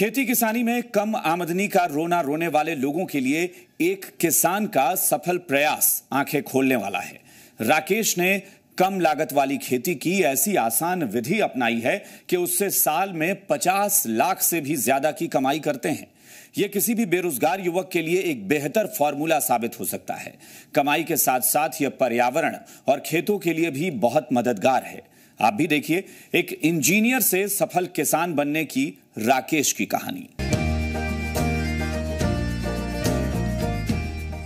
खेती किसानी में कम आमदनी का रोना रोने वाले लोगों के लिए एक किसान का सफल प्रयास आंखें खोलने वाला है। राकेश ने कम लागत वाली खेती की ऐसी आसान विधि अपनाई है कि उससे साल में 50 लाख से भी ज्यादा की कमाई करते हैं। यह किसी भी बेरोजगार युवक के लिए एक बेहतर फॉर्मूला साबित हो सकता है। कमाई के साथ साथ यह पर्यावरण और खेतों के लिए भी बहुत मददगार है। आप भी देखिए एक इंजीनियर से सफल किसान बनने की राकेश की कहानी।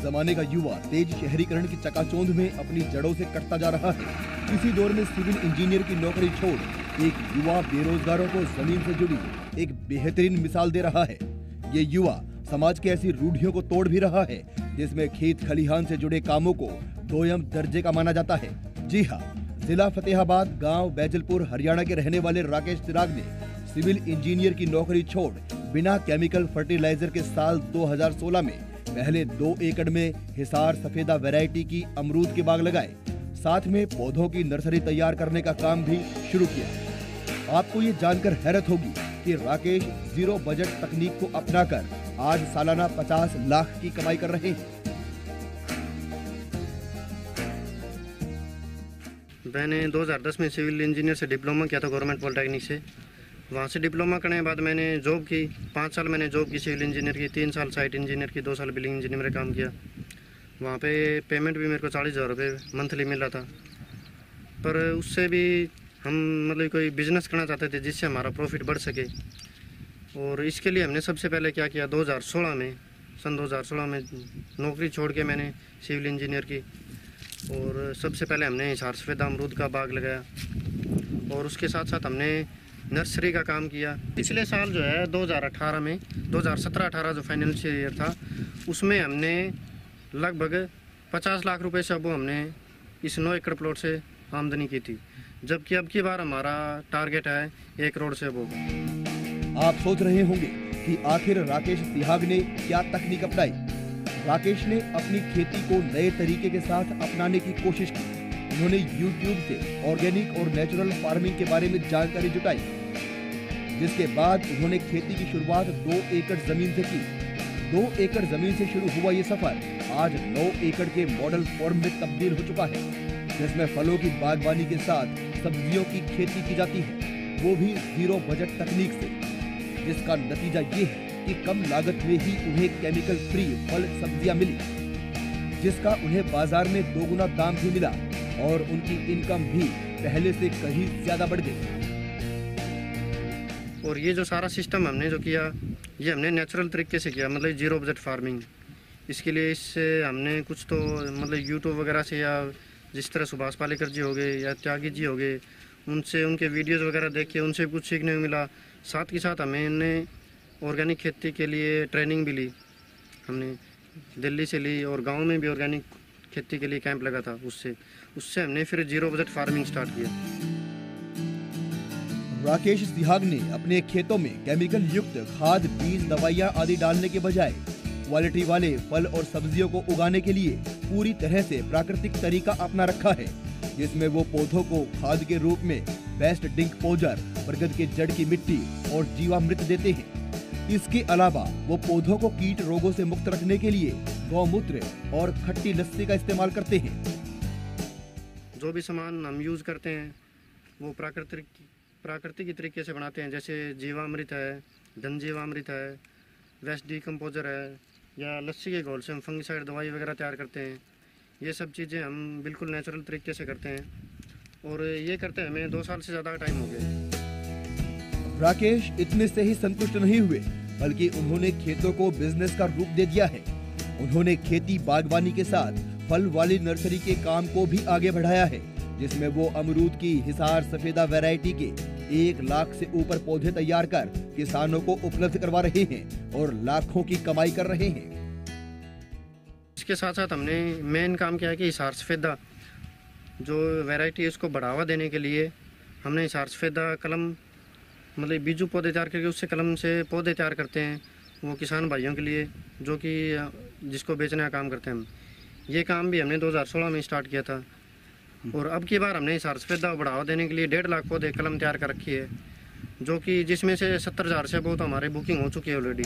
जमाने का युवा तेज शहरीकरण की चकाचौंध में अपनी जड़ों से कटता जा रहा है। इसी दौर में सिविल इंजीनियर की नौकरी छोड़ एक युवा बेरोजगारों को जमीन से जुड़ी एक बेहतरीन मिसाल दे रहा है। ये युवा समाज की ऐसी रूढ़ियों को तोड़ भी रहा है जिसमें खेत खलिहान से जुड़े कामों को दोयम दर्जे का माना जाता है। जी हाँ, जिला फतेहाबाद गांव बैजलपुर हरियाणा के रहने वाले राकेश चिराग ने सिविल इंजीनियर की नौकरी छोड़ बिना केमिकल फर्टिलाइजर के साल 2016 में पहले 2 एकड़ में हिसार सफेदा वैरायटी की अमरूद के बाग लगाए। साथ में पौधों की नर्सरी तैयार करने का काम भी शुरू किया। आपको ये जानकर हैरत होगी कि राकेश जीरो बजट तकनीक को अपनाकर आज सालाना 50 लाख की कमाई कर रहे हैं। मैंने 2010 में सिविल इंजीनियर से डिप्लोमा किया था गवर्नमेंट पॉलिटेक्निक से। वहाँ से डिप्लोमा करने के बाद मैंने जॉब की। 5 साल मैंने जॉब की सिविल इंजीनियर की, 3 साल साइट इंजीनियर की, 2 साल बिल्डिंग इंजीनियर में काम किया। वहाँ पे पेमेंट भी मेरे को 40,000 रुपये मंथली मिल रहा था। पर उससे भी हम मतलब कोई बिजनेस करना चाहते थे जिससे हमारा प्रॉफिट बढ़ सके। और इसके लिए हमने सबसे पहले क्या किया, सन 2016 में नौकरी छोड़ के मैंने सिविल इंजीनियर की और सबसे पहले हमने हिसार सफेदा अमरूद का बाग लगाया और उसके साथ साथ हमने नर्सरी का काम किया। पिछले साल जो है 2018 में 2017-18 जो फाइनेंशियल ईयर था उसमें हमने लगभग 50 लाख रुपए से अब हमने इस 9 एकड़ प्लॉट से आमदनी की थी, जबकि अब की बार हमारा टारगेट है 1 करोड़ से अब। आप सोच रहे होंगे कि आखिर राकेश सिहाग ने क्या तकनीक अपनाई। राकेश ने अपनी खेती को नए तरीके के साथ अपनाने की कोशिश की। उन्होंने YouTube से ऑर्गेनिक और नेचुरल फार्मिंग के बारे में जानकारी जुटाई, जिसके बाद उन्होंने खेती की शुरुआत 2 एकड़ जमीन से की। 2 एकड़ जमीन से शुरू हुआ ये सफर आज 9 एकड़ के मॉडल फॉर्म में तब्दील हो चुका है, जिसमें फलों की बागवानी के साथ सब्जियों की खेती की जाती है, वो भी जीरो बजट तकनीक से, जिसका नतीजा ये है कि कम लागत में ही उन्हें केमिकल फ्री फल सब्जियां मिली, जिसका उन्हें बाजार में 2 गुना दाम भी मिला और उनकी इनकम भी पहले से कहीं ज्यादा बढ़ गई। और ये जो सारा सिस्टम हमने जो किया ये हमने नेचुरल तरीके से किया, मतलब जीरो बजट फार्मिंग। इसके लिए इससे हमने कुछ तो मतलब यूट्यूब वगैरह से या जिस तरह सुभाष पालेकर जी हो गए या त्यागी जी हो गए उनसे उनके वीडियोज़ वगैरह देख के उनसे कुछ सीखने को मिला। साथ के साथ हमें ऑर्गेनिक खेती के लिए ट्रेनिंग भी ली, हमने दिल्ली से ली और गांव में भी ऑर्गेनिक खेती के लिए कैंप लगा था। उससे हमने फिर जीरो बजट फार्मिंग स्टार्ट किया। राकेश सिहाग ने अपने खेतों में केमिकल युक्त खाद, बीज, दवाइयां आदि डालने के बजाय क्वालिटी वाले फल और सब्जियों को उगाने के लिए पूरी तरह से प्राकृतिक तरीका अपना रखा है, जिसमें वो पौधों को खाद के रूप में बेस्ट डिंक पोजर, बरगद के जड़ की मिट्टी और जीवामृत देते हैं। इसके अलावा वो पौधों को कीट रोगों से मुक्त रखने के लिए गौमूत्र और खट्टी लस्सी का इस्तेमाल करते हैं। जो भी सामान हम यूज़ करते हैं वो प्राकृतिक तरीके से बनाते हैं, जैसे जीवामृत है, धन जीवामृत है, वेस्ट डिकम्पोजर है, या लस्सी के घोल से हम फंगिसाइड दवाई वगैरह तैयार करते हैं। ये सब चीज़ें हम बिल्कुल नेचुरल तरीके से करते हैं और ये करते हैं हमें 2 साल से ज़्यादा टाइम हो गया। राकेश इतने से ही संतुष्ट नहीं हुए, बल्कि उन्होंने खेतों को बिजनेस का रूप दे दिया है। उन्होंने खेती बागवानी के साथ फल वाली नर्सरी के काम को भी आगे बढ़ाया है, जिसमें वो अमरूद की हिसार सफेदा वैरायटी के 1 लाख से ऊपर पौधे तैयार कर किसानों को उपलब्ध करवा रहे हैं और लाखों की कमाई कर रहे हैं। इसके साथ साथ हमने मेन काम किया है कि हिसार सफेदा जो वैरायटी है उसको बढ़ावा देने के लिए हमने हिसार सफेदा कलम मतलब बीजू पौधे तैयार करके उससे कलम से पौधे तैयार करते हैं, वो किसान भाइयों के लिए जो कि जिसको बेचने का काम करते हैं हम। ये काम भी हमने 2016 में स्टार्ट किया था और अब की बार हमने हिसार सफेदा बढ़ावा देने के लिए 1.5 लाख पौधे कलम तैयार कर रखी है, जो कि जिसमें से 70,000 से बहुत हमारे बुकिंग हो चुकी है ऑलरेडी।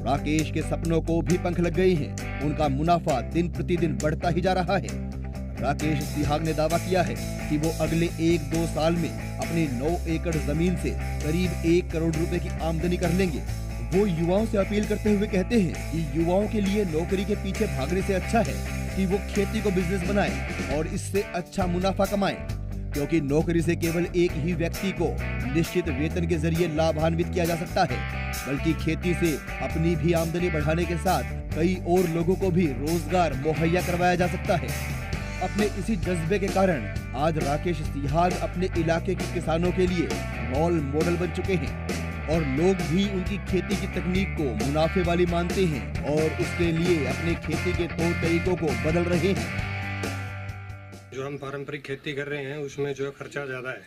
राकेश के सपनों को भी पंख लग गए हैं। उनका मुनाफा दिन प्रतिदिन बढ़ता ही जा रहा है। राकेश सिहाग ने दावा किया है कि वो अगले 1-2 साल में अपनी 9 एकड़ जमीन से करीब 1 करोड़ रुपए की आमदनी कर लेंगे। वो युवाओं से अपील करते हुए कहते हैं कि युवाओं के लिए नौकरी के पीछे भागने से अच्छा है कि वो खेती को बिजनेस बनाएं और इससे अच्छा मुनाफा कमाएं, क्योंकि नौकरी से केवल एक ही व्यक्ति को निश्चित वेतन के जरिए लाभान्वित किया जा सकता है, बल्कि खेती से अपनी भी आमदनी बढ़ाने के साथ कई और लोगों को भी रोजगार मुहैया करवाया जा सकता है। अपने इसी जज्बे के कारण आज राकेश सिहाग अपने इलाके के किसानों के लिए रोल मॉडल बन चुके हैं और लोग भी उनकी खेती की तकनीक को मुनाफे वाली मानते हैं और उसके लिए अपने खेती के तौर तरीकों को बदल रहे हैं। जो हम पारंपरिक खेती कर रहे हैं उसमें जो खर्चा ज़्यादा है,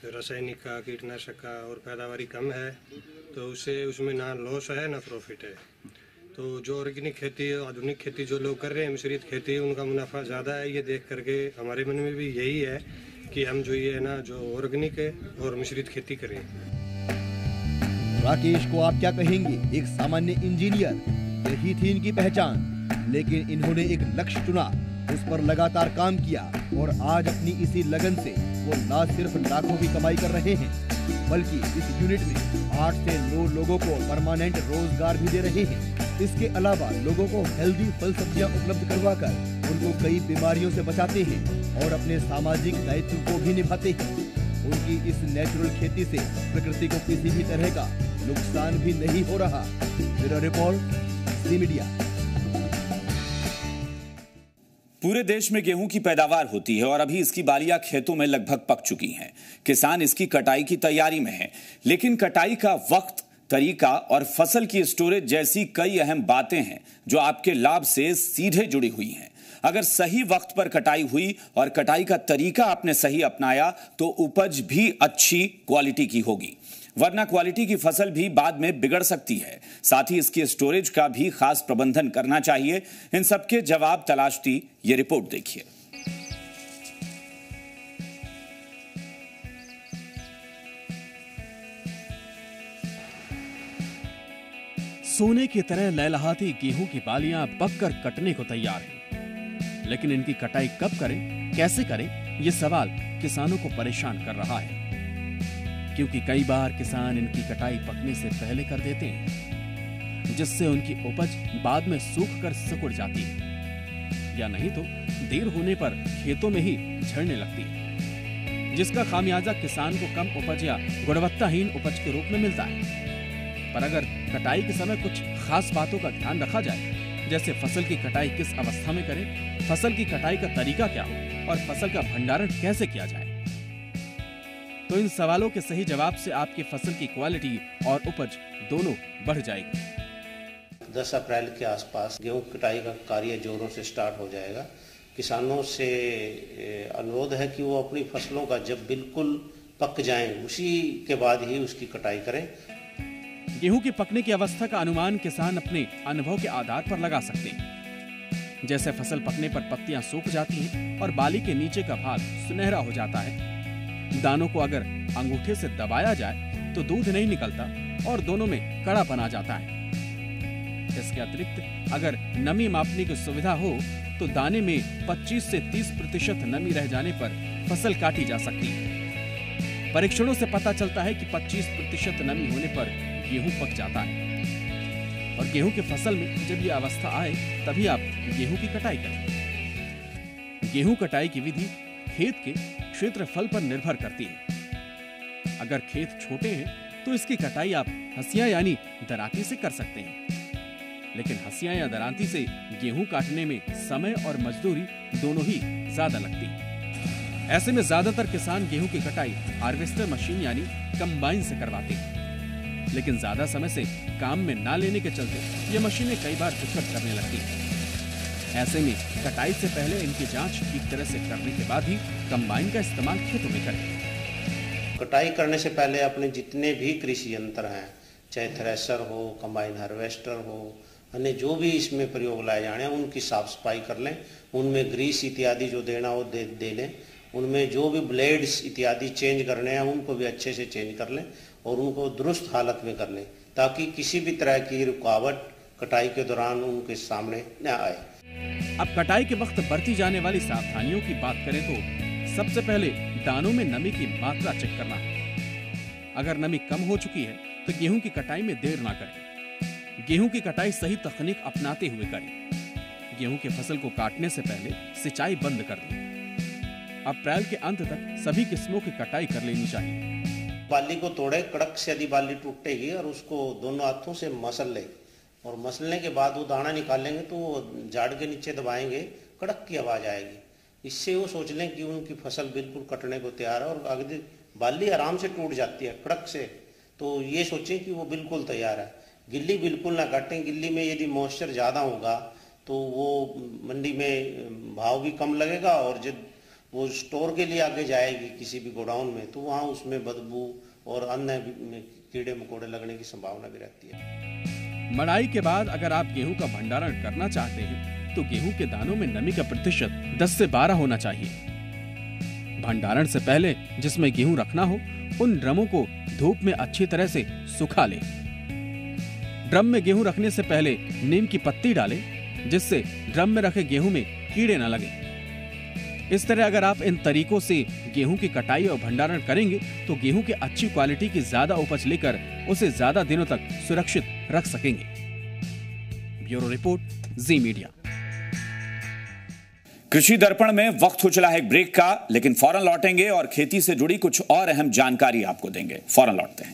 रासायनिक का, कीटनाशक का, और पैदावारी कम है, तो उससे उसमें ना लॉस है ना प्रॉफिट है। तो जो ऑर्गेनिक खेती, आधुनिक खेती जो लोग कर रहे हैं, मिश्रित खेती, उनका मुनाफा ज़्यादा है। ये देख करके हमारे मन में भी यही है कि हम जो ये ना जो ऑर्गेनिक है और मिश्रित खेती करें। राकेश को आप क्या कहेंगे? एक सामान्य इंजीनियर, यही थी इनकी पहचान, लेकिन इन्होंने एक लक्ष्य चुना, उस पर लगातार काम किया और आज अपनी इसी लगन से वो ना सिर्फ लाखों की कमाई कर रहे हैं, बल्कि इस यूनिट में 8 से 9 लोगों को परमानेंट रोजगार भी दे रहे हैं। इसके अलावा लोगों को हेल्दी फल सब्जियां उपलब्ध करवाकर उनको कई बीमारियों से बचाते हैं और अपने सामाजिक दायित्व को भी निभाते हैं। उनकी इस नेचुरल खेती से प्रकृति को किसी भी तरह का नुकसान भी नहीं हो रहा। ब्यूरो रिपोर्ट, ज़ी मीडिया। पूरे देश में गेहूं की पैदावार होती है और अभी इसकी बालियां खेतों में लगभग पक चुकी हैं। किसान इसकी कटाई की तैयारी में हैं, लेकिन कटाई का वक्त, तरीका और फसल की स्टोरेज जैसी कई अहम बातें हैं जो आपके लाभ से सीधे जुड़ी हुई हैं। अगर सही वक्त पर कटाई हुई और कटाई का तरीका आपने सही अपनाया तो उपज भी अच्छी क्वालिटी की होगी, वरना क्वालिटी की फसल भी बाद में बिगड़ सकती है। साथ ही इसकी स्टोरेज का भी खास प्रबंधन करना चाहिए। इन सबके जवाब तलाशती ये रिपोर्ट देखिए। सोने की तरह लहलहाती गेहूं की बालियां पककर कटने को तैयार हैं, लेकिन इनकी कटाई कब करें, कैसे करें, ये सवाल किसानों को परेशान कर रहा है, क्योंकि कई बार किसान इनकी कटाई पकने से पहले कर देते हैं, जिससे उनकी उपज बाद में सूख कर सिकुड़ जाती है, या नहीं तो देर होने पर खेतों में ही झड़ने लगती है, जिसका खामियाजा किसान को कम उपज या गुणवत्ताहीन उपज के रूप में मिलता है। पर अगर कटाई के समय कुछ खास बातों का ध्यान रखा जाए, जैसे फसल की कटाई किस अवस्था में करें, फसल की कटाई का तरीका क्या हो और फसल का भंडारण कैसे किया जाए, तो इन सवालों के सही जवाब से आपकी फसल की क्वालिटी और उपज दोनों बढ़ जाएगी। 10 अप्रैल के आसपास गेहूं की कटाई का कार्य जोरों से स्टार्ट हो जाएगा। किसानों से अनुरोध है कि वो अपनी फसलों का जब बिल्कुल पक जाएं, उसी के बाद ही उसकी कटाई करें। गेहूं की पकने की अवस्था का अनुमान किसान अपने अनुभव के आधार पर लगा सकते हैं। जैसे फसल पकने पर पत्तियां सूख जाती हैं और बाली के नीचे का भाग सुनहरा हो जाता है। दानों को अगर अंगूठे से दबाया जाए तो दूध नहीं निकलता और दोनों में कड़ापन आ जाता है। इसके अतिरिक्त अगर नमी मापने की सुविधा हो तो दाने में 25 से 30% नमी रह जाने पर फसल काटी जा सकती है। परीक्षणों से पता चलता है कि 25% नमी होने पर गेहूं पक जाता है और गेहूं की फसल में जब यह अवस्था आए तभी आप गेहूं की कटाई करें। गेहूं कटाई की विधि खेत के क्षेत्रफल पर निर्भर करती है। अगर खेत छोटे हैं तो इसकी कटाई आप हंसिया यानी दरांती से कर सकते हैं, लेकिन हंसिया या दरांती से गेहूं काटने में समय और मजदूरी दोनों ही ज्यादा लगती है। ऐसे में ज्यादातर किसान गेहूं की कटाई हार्वेस्टर मशीन यानी कंबाइन से करवाते हैं, लेकिन ज्यादा समय से काम में ना लेने के चलते ये मशीनें कई बार दिक्कत करने लगती हैं। ऐसे में कटाई से पहले इनकी जांच ठीक तरह से करने के बाद ही कंबाइन का इस्तेमाल खेतों में करें। कटाई करने से पहले अपने जितने भी कृषि यंत्र हैं, चाहे थ्रेशर हो, कंबाइन हार्वेस्टर हो, अन्य जो भी इसमें प्रयोग लाए जाने हैं, उनकी साफ सफाई कर लें। उनमें ग्रीस इत्यादि जो देना हो दे लें उनमें जो भी ब्लेड्स इत्यादि चेंज करने हैं उनको भी अच्छे से चेंज कर लें और उनको दुरुस्त हालत में कर लें, ताकि किसी भी तरह की रुकावट कटाई के दौरान उनके सामने न आए। अब कटाई के वक्त बरती जाने वाली सावधानियों की बात करें तो सबसे पहले दानों में नमी की मात्रा चेक करना है। अगर नमी कम हो चुकी है तो गेहूं की कटाई में देर ना करें। गेहूं की कटाई सही तकनीक अपनाते हुए करें। गेहूं की फसल को काटने से पहले सिंचाई बंद कर दें। अप्रैल के अंत तक सभी किस्मों की कटाई कर लेनी चाहिए। बाली को तोड़े, कड़क से यदि बाली टूटेगी और उसको दोनों हाथों से मसल ले और मसलने के बाद वो दाना निकालेंगे तो वो झाड़ के नीचे दबाएंगे, कड़क की आवाज आएगी। इससे वो सोच लें कि उनकी फसल बिल्कुल कटने को तैयार है और अगर बाली आराम से टूट जाती है कड़क से, तो ये सोचें कि वो बिल्कुल तैयार है। गिल्ली बिल्कुल ना काटें। गिल्ली में यदि मॉइस्चर ज़्यादा होगा तो वो मंडी में भाव भी कम लगेगा और जब वो स्टोर के लिए आगे जाएगी किसी भी गोडाउन में तो वहाँ उसमें बदबू और अन्य कीड़े मकोड़े लगने की संभावना भी रहती है। मड़ाई के बाद अगर आप गेहूं का भंडारण करना चाहते हैं तो गेहूं के दानों में नमी का प्रतिशत 10 से 12 होना चाहिए। भंडारण से पहले जिसमें गेहूं रखना हो उन ड्रमों को धूप में अच्छी तरह से सुखा लें। ड्रम में गेहूं रखने से पहले नीम की पत्ती डालें जिससे ड्रम में रखे गेहूं में कीड़े न लगें। इस तरह अगर आप इन तरीकों से गेहूं की कटाई और भंडारण करेंगे तो गेहूं की अच्छी क्वालिटी की ज्यादा उपज लेकर उसे ज्यादा दिनों तक सुरक्षित रख सकेंगे। ब्यूरो रिपोर्ट, जी मीडिया। कृषि दर्पण में वक्त हो चला है एक ब्रेक का, लेकिन फौरन लौटेंगे और खेती से जुड़ी कुछ और अहम जानकारी आपको देंगे। फौरन लौटते हैं।